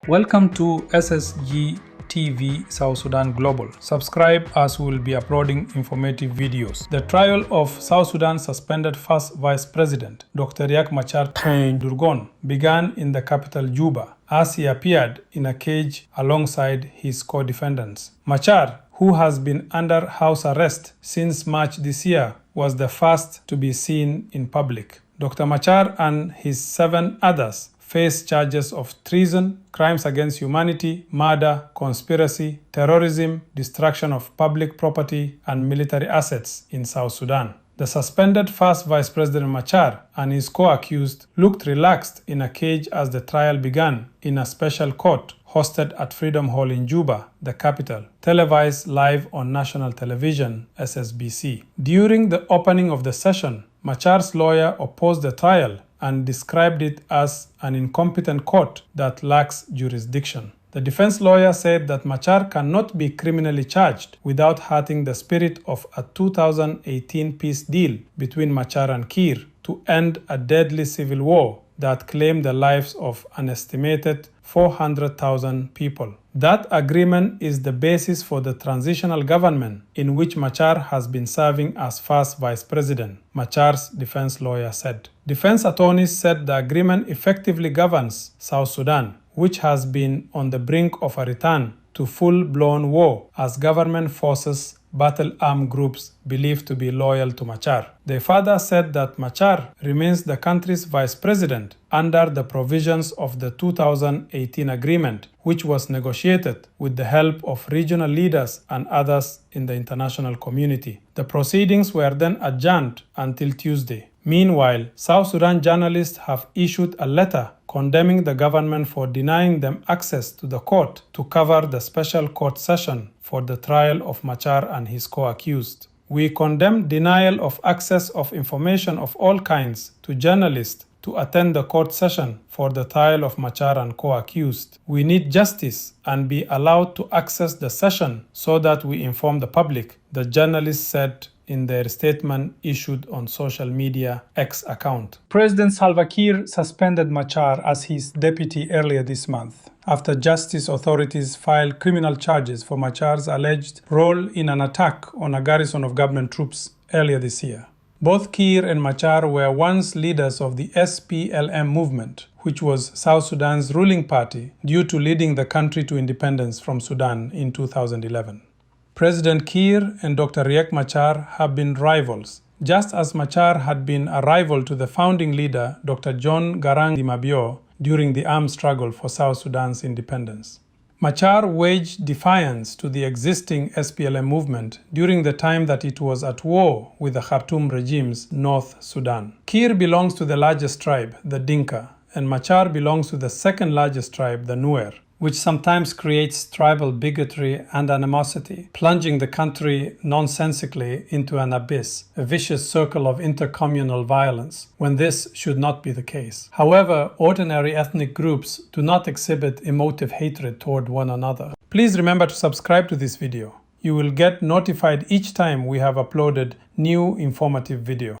Welcome to SSGTV South Sudan Global. Subscribe as we will be uploading informative videos. The trial of South Sudan's suspended first Vice President, Dr. Riek Machar Teny Dhurgon, began in the capital Juba as he appeared in a cage alongside his co-defendants. Machar, who has been under house arrest since March this year, was the first to be seen in public. Dr. Machar and his 7 others face charges of treason, crimes against humanity, murder, conspiracy, terrorism, destruction of public property, and military assets in South Sudan. The suspended first Vice President Machar and his co-accused looked relaxed in a cage as the trial began in a special court hosted at Freedom Hall in Juba, the capital, televised live on national television, SSBC. During the opening of the session, Machar's lawyer opposed the trial and described it as an incompetent court that lacks jurisdiction. The defense lawyer said that Machar cannot be criminally charged without hurting the spirit of a 2018 peace deal between Machar and Kiir to end a deadly civil war that claimed the lives of an estimated 400,000 people. That agreement is the basis for the transitional government in which Machar has been serving as first vice president, Machar's defense lawyer said. Defense attorneys said the agreement effectively governs South Sudan, which has been on the brink of a return to full-blown war as government forces battle armed groups believed to be loyal to Machar. They further said that Machar remains the country's vice president under the provisions of the 2018 agreement, which was negotiated with the help of regional leaders and others in the international community. The proceedings were then adjourned until Tuesday. Meanwhile, South Sudan journalists have issued a letter condemning the government for denying them access to the court to cover the special court session for the trial of Machar and his co-accused. We condemn denial of access of information of all kinds to journalists to attend the court session for the trial of Machar and co-accused. We need justice and be allowed to access the session so that we inform the public, the journalists said in their statement issued on social media X account. President Salva Kiir suspended Machar as his deputy earlier this month after justice authorities filed criminal charges for Machar's alleged role in an attack on a garrison of government troops earlier this year. Both Kiir and Machar were once leaders of the SPLM movement, which was South Sudan's ruling party due to leading the country to independence from Sudan in 2011. President Kiir and Dr. Riek Machar have been rivals, just as Machar had been a rival to the founding leader, Dr. John Garang Mabio, during the armed struggle for South Sudan's independence. Machar waged defiance to the existing SPLM movement during the time that it was at war with the Khartoum regime's North Sudan. Kiir belongs to the largest tribe, the Dinka, and Machar belongs to the second largest tribe, the Nuer, which sometimes creates tribal bigotry and animosity, plunging the country nonsensically into an abyss, a vicious circle of intercommunal violence, when this should not be the case. However, ordinary ethnic groups do not exhibit emotive hatred toward one another. Please remember to subscribe to this video. You will get notified each time we have uploaded new informative video.